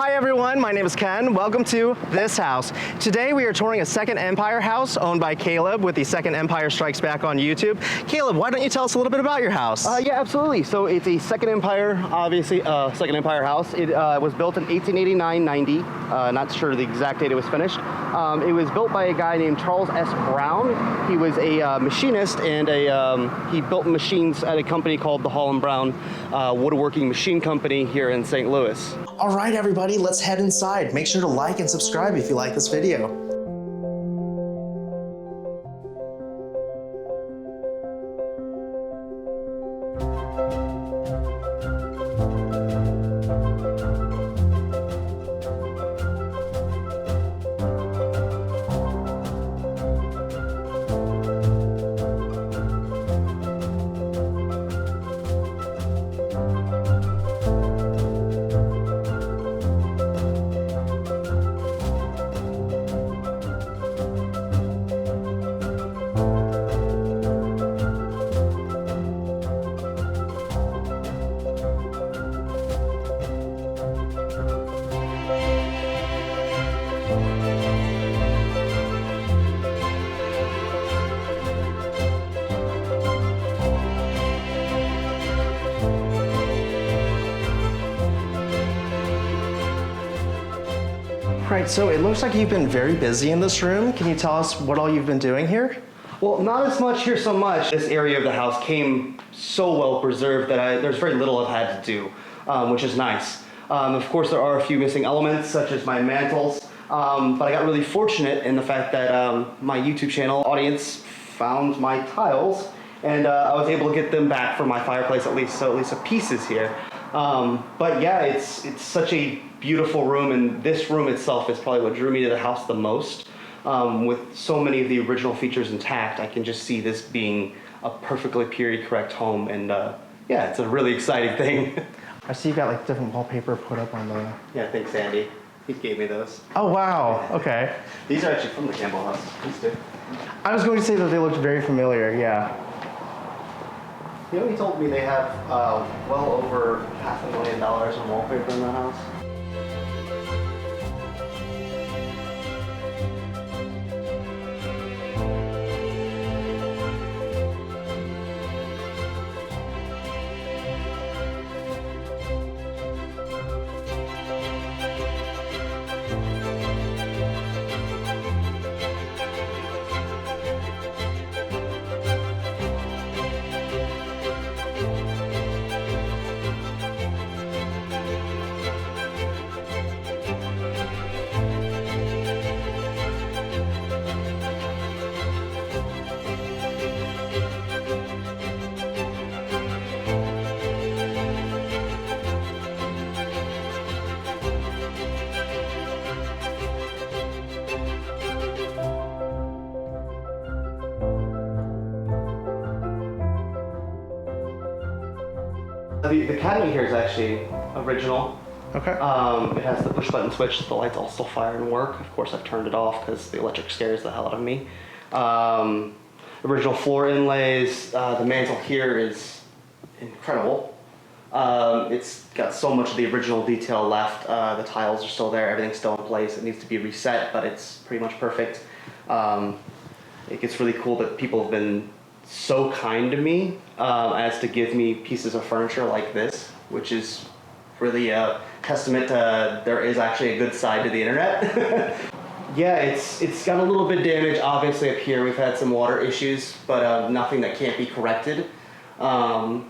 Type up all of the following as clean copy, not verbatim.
Hi everyone, my name is Ken. Welcome to this house. Today we are touring a Second Empire house owned by Caleb with the Second Empire Strikes Back on YouTube. Caleb, why don't you tell us a little bit about your house? Yeah, absolutely. So it's a Second Empire, obviously, Second Empire house. It was built in 1889-90. Not sure the exact date it was finished. It was built by a guy named Charles S. Brown. He was a machinist and he built machines at a company called the Hall & Brown Woodworking Machine Company here in St. Louis. All right, everybody, let's head inside. Make sure to like and subscribe if you like this video. Right, so it looks like you've been very busy in this room. Can you tell us what all you've been doing here? Well, not as much here so much. This area of the house came so well preserved that there's very little I've had to do, which is nice. Of course, there are a few missing elements, such as my mantles, but I got really fortunate in the fact that my YouTube channel audience found my tiles, and I was able to get them back for my fireplace at least, so at least a piece is here. But yeah, it's such a beautiful room, and this room itself is probably what drew me to the house the most. With so many of the original features intact, I can just see this being a perfectly period correct home, and yeah, it's a really exciting thing. I see you've got like different wallpaper put up on the... Yeah, thanks Andy. He gave me those. Oh wow, okay. These are actually from the Campbell house. These two. I was going to say that they looked very familiar, yeah. You know, he told me they have well over $500,000 in wallpaper in that house. The cabinet here is actually original. Okay. It has the push button switch, so the lights all still fire and work. Of course, I've turned it off because the electric scares the hell out of me. Original floor inlays. The mantle here is incredible. It's got so much of the original detail left. The tiles are still there, everything's still in place. It needs to be reset, but it's pretty much perfect. It gets really cool that people have been so kind to me as to give me pieces of furniture like this, which is really a testament to there is actually a good side to the internet. Yeah, it's got a little bit damaged. Obviously up here we've had some water issues, but nothing that can't be corrected. Yeah,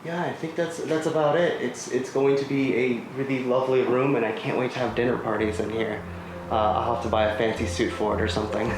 I think that's about it. It's going to be a really lovely room, and I can't wait to have dinner parties in here. I'll have to buy a fancy suit for it or something.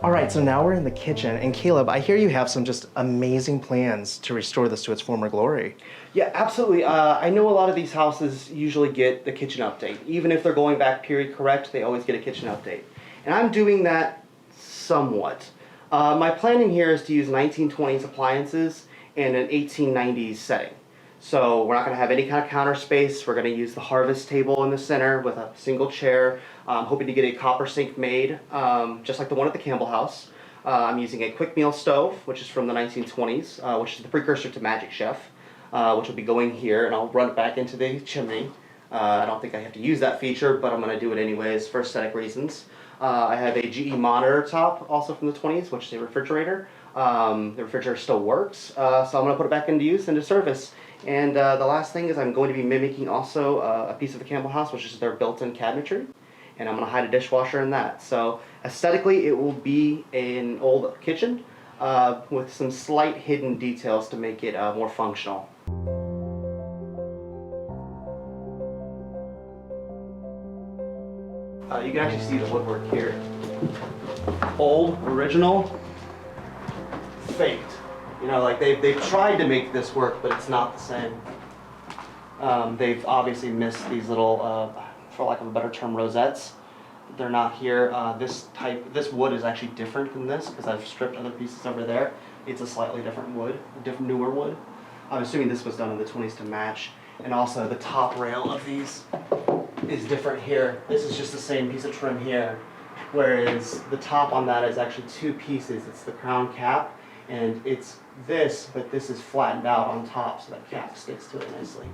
All right, so now we're in the kitchen, and Caleb, I hear you have some just amazing plans to restore this to its former glory. Yeah, absolutely. I know a lot of these houses usually get the kitchen update. Even if they're going back period correct, they always get a kitchen update. And I'm doing that somewhat. My plan in here is to use 1920s appliances and an 1890s setting. So we're not going to have any kind of counter space. We're going to use the harvest table in the center with a single chair. I'm hoping to get a copper sink made, just like the one at the Campbell house. I'm using a quick meal stove, which is from the 1920s, which is the precursor to Magic Chef, which will be going here, and I'll run it back into the chimney. I don't think I have to use that feature, but I'm going to do it anyways for aesthetic reasons. I have a GE monitor top, also from the 20s, which is a refrigerator. The refrigerator still works, so I'm going to put it back into use, into service. And the last thing is I'm going to be mimicking also a piece of the Campbell house, which is their built-in cabinetry. And I'm going to hide a dishwasher in that. So aesthetically, it will be an old kitchen with some slight hidden details to make it more functional. You can actually see the woodwork here. Old, original, faked. You know, like they've tried to make this work, but it's not the same. They've obviously missed these little, for lack of a better term, rosettes. They're not here. This wood is actually different than this because I've stripped other pieces over there. It's a slightly different wood, a different, newer wood. I'm assuming this was done in the 20s to match. And also the top rail of these is different here. This is just the same piece of trim here, whereas the top on that is actually two pieces. It's the crown cap, and it's this, but this is flattened out on top so that cap sticks to it nicely.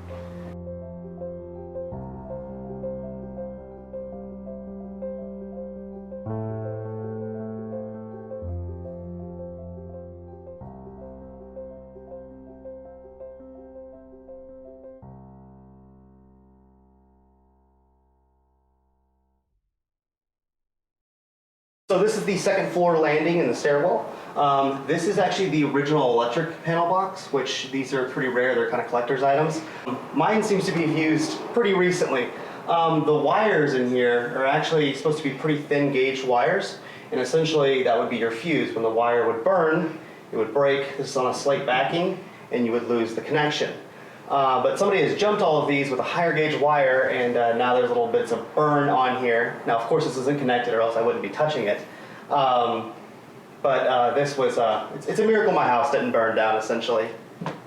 So this is the second floor landing in the stairwell. This is actually the original electric panel box, which these are pretty rare. They're kind of collector's items. Mine seems to be used pretty recently. The wires in here are actually supposed to be pretty thin gauge wires, and essentially that would be your fuse. When the wire would burn, it would break. This is on a slate backing, and you would lose the connection. But somebody has jumped all of these with a higher gauge wire, and now there's little bits of burn on here. Now, of course, this isn't connected, or else I wouldn't be touching it. This was, it's a miracle my house didn't burn down, essentially.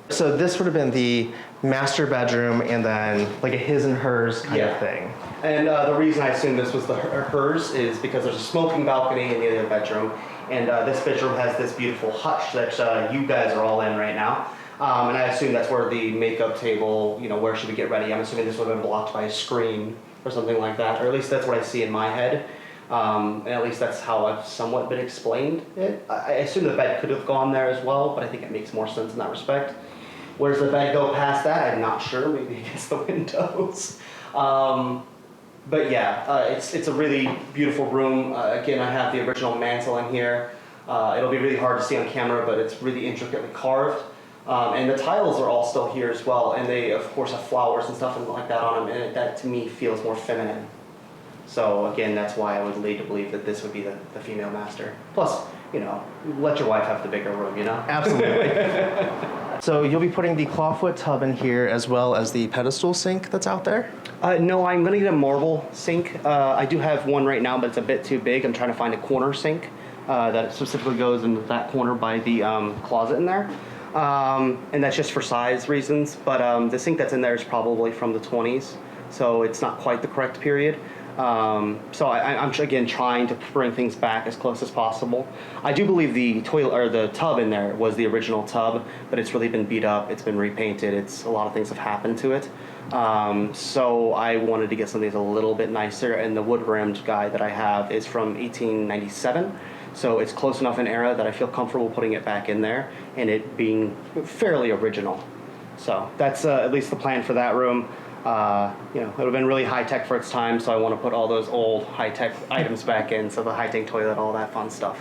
So this would have been the master bedroom and then like a his and hers kind of thing. And the reason I assume this was the hers is because there's a smoking balcony in the other bedroom, and this bedroom has this beautiful hutch that you guys are all in right now. And I assume that's where the makeup table, you know, where should we get ready? I'm assuming this would have been blocked by a screen or something like that, or at least that's what I see in my head. And at least that's how I've somewhat been explained it. I assume the bed could have gone there as well, but I think it makes more sense in that respect. Where does the bed go past that? I'm not sure, maybe against the windows. But yeah, it's a really beautiful room. Again, I have the original mantle in here. It'll be really hard to see on camera, but it's really intricately carved. And the tiles are all still here as well, and they of course have flowers and stuff like that on them, and that to me feels more feminine. So again, that's why I would lead to believe that this would be the female master. Plus, you know, let your wife have the bigger room, you know? Absolutely. So you'll be putting the clawfoot tub in here as well as the pedestal sink that's out there? No, I'm gonna get a marble sink. I do have one right now, but it's a bit too big. I'm trying to find a corner sink that specifically goes into that corner by the closet in there. And that's just for size reasons, but the sink that's in there is probably from the 20s, so it's not quite the correct period. So I'm again trying to bring things back as close as possible. I do believe the toilet or the tub in there was the original tub, but it's really been beat up. It's been repainted. A lot of things have happened to it. So I wanted to get something that's a little bit nicer, and the wood rimmed guy that I have is from 1897. So it's close enough in era that I feel comfortable putting it back in there and it being fairly original. So that's at least the plan for that room. You know, it would have been really high-tech for its time, so I want to put all those old high-tech items back in, so the high-tech toilet, all that fun stuff.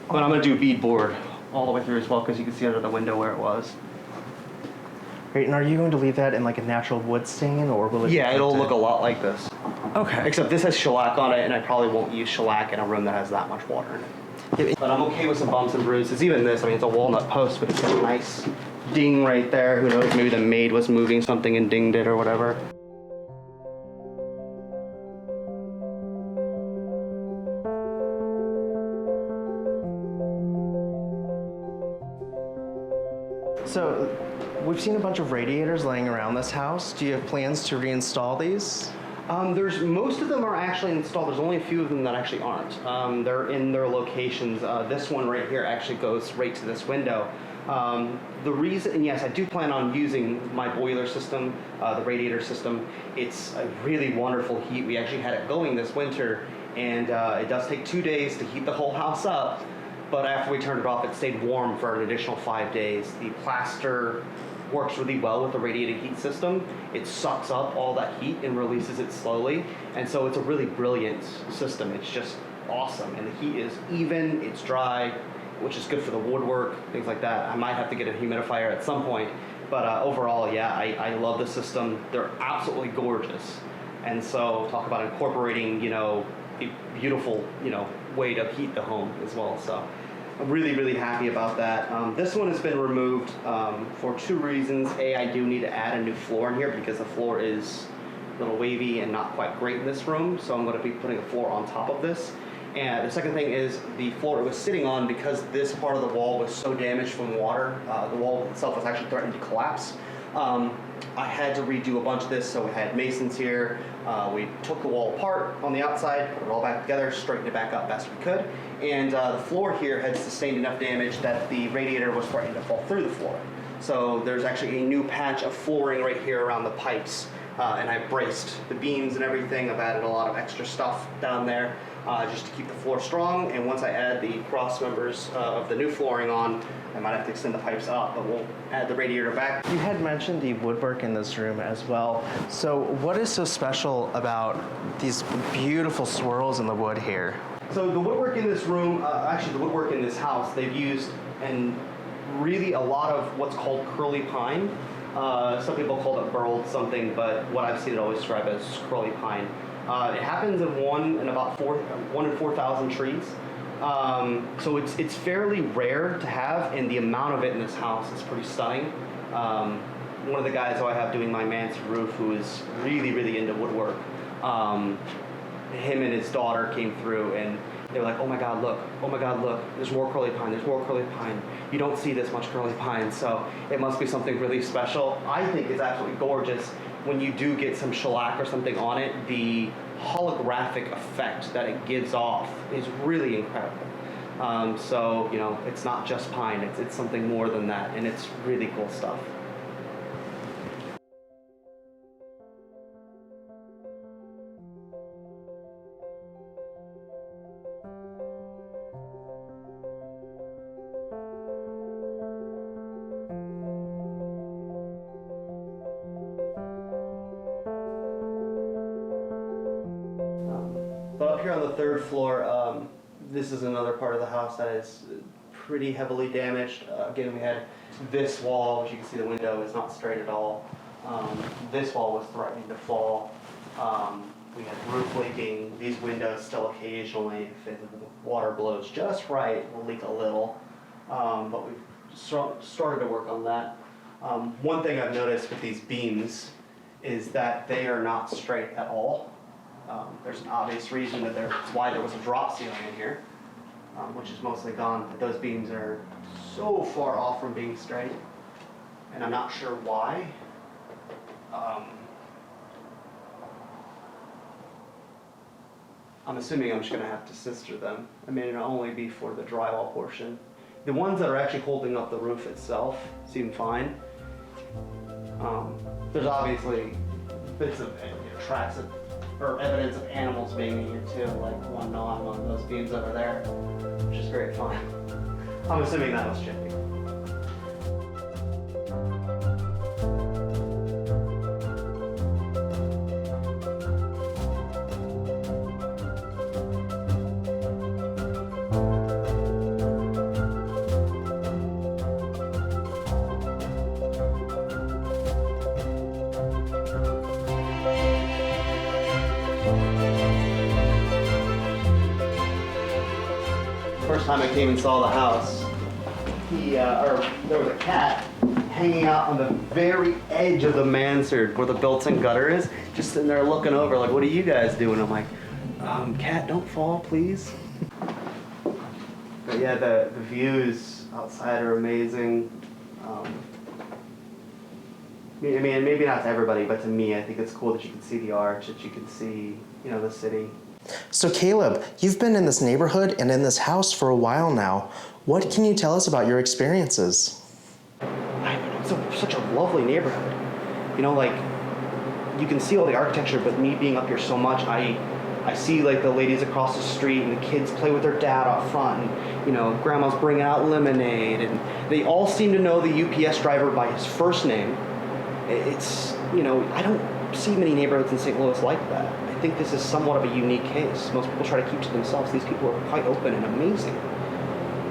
But I'm going to do beadboard all the way through as well, because you can see under the window where it was. Great, and are you going to leave that in like a natural wood stain, or will it? Yeah, it'll look a lot like this. Okay. Except this has shellac on it, and I probably won't use shellac in a room that has that much water in it. But I'm okay with some bumps and bruises. Even this, I mean, it's a walnut post, but it's got a nice ding right there. Who knows, maybe the maid was moving something and dinged it or whatever. So, we've seen a bunch of radiators laying around this house. Do you have plans to reinstall these? Most of them are actually installed. There's only a few of them that actually aren't. They're in their locations. This one right here actually goes right to this window. The reason, and yes, I do plan on using my boiler system, the radiator system. It's a really wonderful heat. We actually had it going this winter, and it does take 2 days to heat the whole house up. But after we turned it off, it stayed warm for an additional 5 days. The plaster works really well with the radiating heat system. It sucks up all that heat and releases it slowly. And so it's a really brilliant system. It's just awesome. And the heat is even, it's dry, which is good for the woodwork, things like that. I might have to get a humidifier at some point. But overall, yeah, I love the system. They're absolutely gorgeous. And so talk about incorporating, a beautiful, way to heat the home as well. So I'm really, really happy about that. This one has been removed for 2 reasons. A, I do need to add a new floor in here because the floor is a little wavy and not quite great in this room. So I'm going to be putting a floor on top of this. And the second thing is the floor it was sitting on, because this part of the wall was so damaged from water, the wall itself was actually threatening to collapse. I had to redo a bunch of this, so we had masons here. We took the wall apart on the outside, put it all back together, straightened it back up best we could. And the floor here had sustained enough damage that the radiator was threatening to fall through the floor. So there's actually a new patch of flooring right here around the pipes. And I braced the beams and everything. I've added a lot of extra stuff down there just to keep the floor strong. And once I add the cross members of the new flooring on, I might have to extend the pipes up, but we'll add the radiator back. You had mentioned the woodwork in this room as well. So what is so special about these beautiful swirls in the wood here? So the woodwork in this room, actually the woodwork in this house, they've used and really a lot of what's called curly pine. Some people call it burled something, but what I've seen it always described as curly pine. It happens in one in 4,000 trees. So it's fairly rare to have, and the amount of it in this house is pretty stunning. One of the guys who I have doing my man's roof, who is really, really into woodwork, him and his daughter came through and they were like, oh my God, look, there's more curly pine. You don't see this much curly pine, so it must be something really special. I think it's absolutely gorgeous. When you do get some shellac or something on it, the holographic effect that it gives off is really incredible. So, it's not just pine, it's something more than that, and it's really cool stuff. But up here on the 3rd floor, this is another part of the house that is pretty heavily damaged. Again, we had this wall, which you can see the window is not straight at all. This wall was threatening to fall. We had roof leaking. These windows still occasionally, if the water blows just right, will leak a little. But we've started to work on that. One thing I've noticed with these beams is that they are not straight at all. There's an obvious reason why there was a drop ceiling in here, which is mostly gone. But those beams are so far off from being straight, and I'm not sure why. I'm assuming I'm just going to have to sister them. I mean, it'll only be for the drywall portion. The ones that are actually holding up the roof itself seem fine. There's obviously bits of tracks or evidence of animals being in here too, like one gnawing on those beams over there, which is very fun. I'm assuming that was chipping. First time I came and saw the house, there was a cat hanging out on the very edge of the mansard where the built-in gutter is, just sitting there looking over like, what are you guys doing? I'm like, cat, don't fall, please. But yeah, the views outside are amazing. I mean, maybe not to everybody, but to me, I think it's cool that you can see the arch, that you can see, the city. So Caleb, you've been in this neighborhood and in this house for a while now. What can you tell us about your experiences? It's such a lovely neighborhood. Like, you can see all the architecture, but me being up here so much, I see like the ladies across the street and the kids play with their dad out front, and grandma's bringing out lemonade, and they all seem to know the UPS driver by his first name. It's, I don't see many neighborhoods in St. Louis like that. I think this is somewhat of a unique case. Most people try to keep to themselves. These people are quite open and amazing.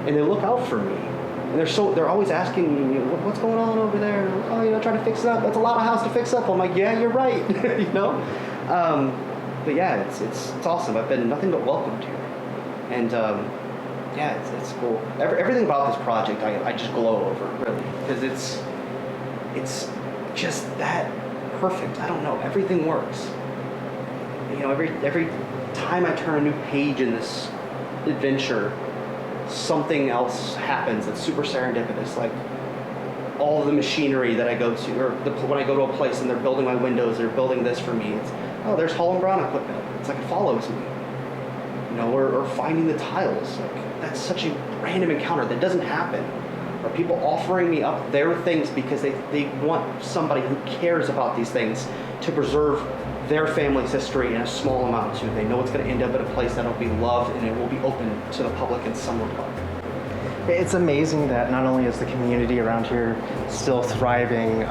And they look out for me. And they're always asking me, what's going on over there? And, trying to fix it up. That's a lot of house to fix up. I'm like, yeah, you're right, But yeah, it's awesome. I've been nothing but welcomed here. And yeah, it's cool. Everything about this project, I just glow over, really. Because it's just that perfect. I don't know. Everything works. Every time I turn a new page in this adventure, something else happens that's super serendipitous. Like all of the machinery that I go to, or when I go to a place and they're building my windows, they're building this for me. It's, there's Hall & Brown equipment. It's like it follows me. Or finding the tiles. Like that's such a random encounter that doesn't happen. Or people offering me up their things because they want somebody who cares about these things to preserve their family's history in a small amount too. They know it's going to end up at a place that'll be loved and it will be open to the public in some regard. It's amazing that not only is the community around here still thriving,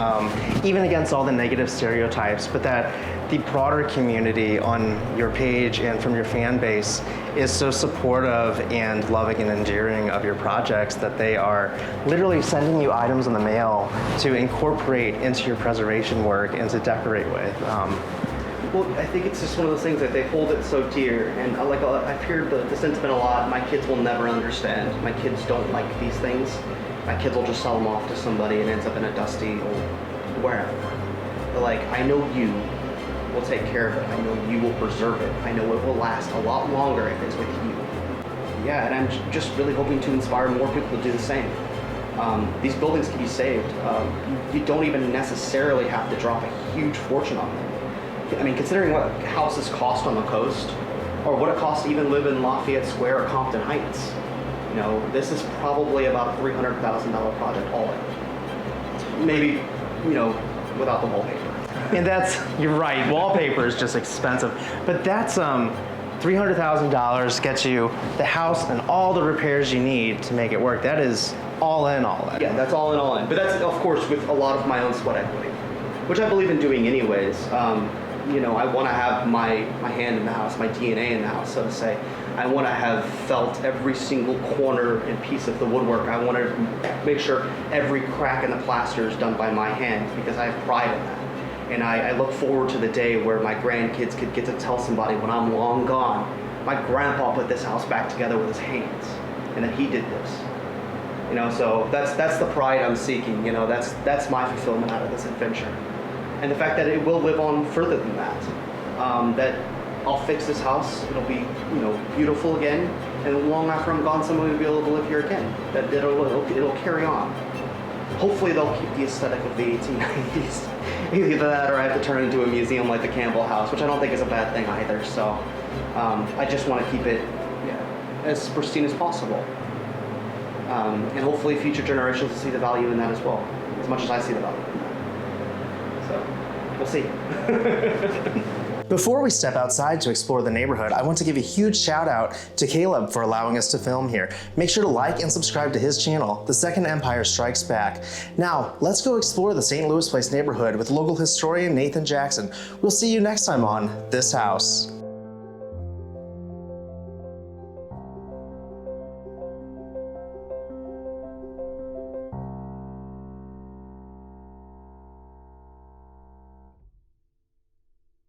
even against all the negative stereotypes, but that the broader community on your page and from your fan base is so supportive and loving and endearing of your projects that they are literally sending you items in the mail to incorporate into your preservation work and to decorate with. Well, I think it's just one of those things that they hold it so dear, and I've heard the sentiment a lot. My kids will never understand. My kids don't like these things. My kids will just sell them off to somebody and it ends up in a dusty or wherever. But like, I know you will take care of it. I know you will preserve it. I know it will last a lot longer if it's with you. Yeah, and I'm just really hoping to inspire more people to do the same. These buildings can be saved. You don't even necessarily have to drop a huge fortune on them. I mean, considering what houses cost on the coast, or what it costs to even live in Lafayette Square or Compton Heights, this is probably about a $300,000 project all in. Maybe, without the wallpaper. And you're right, wallpaper is just expensive. But that's $300,000 gets you the house and all the repairs you need to make it work. That is all in. Yeah, that's all in. But that's, of course, with a lot of my own sweat equity, which I believe in doing anyways. I want to have my hand in the house, my DNA in the house, so to say. I want to have felt every single corner and piece of the woodwork. I want to make sure every crack in the plaster is done by my hand because I have pride in that. And I look forward to the day where my grandkids could get to tell somebody when I'm long gone, my grandpa put this house back together with his hands, and that he did this. So that's the pride I'm seeking. That's my fulfillment out of this adventure. And the fact that it will live on further than that. That I'll fix this house, it'll be, beautiful again, and long after I'm gone, someone will be able to live here again. That it'll carry on. Hopefully they'll keep the aesthetic of the 1890s. Either that or I have to turn it into a museum like the Campbell House, which I don't think is a bad thing either. So I just want to keep it as pristine as possible. And hopefully future generations will see the value in that as well, as much as I see the value in that. So, we'll see. Before we step outside to explore the neighborhood, I want to give a huge shout out to Caleb for allowing us to film here. Make sure to like and subscribe to his channel, The Second Empire Strikes Back. Now, let's go explore the St. Louis Place neighborhood with local historian Nathan Jackson. We'll see you next time on This House.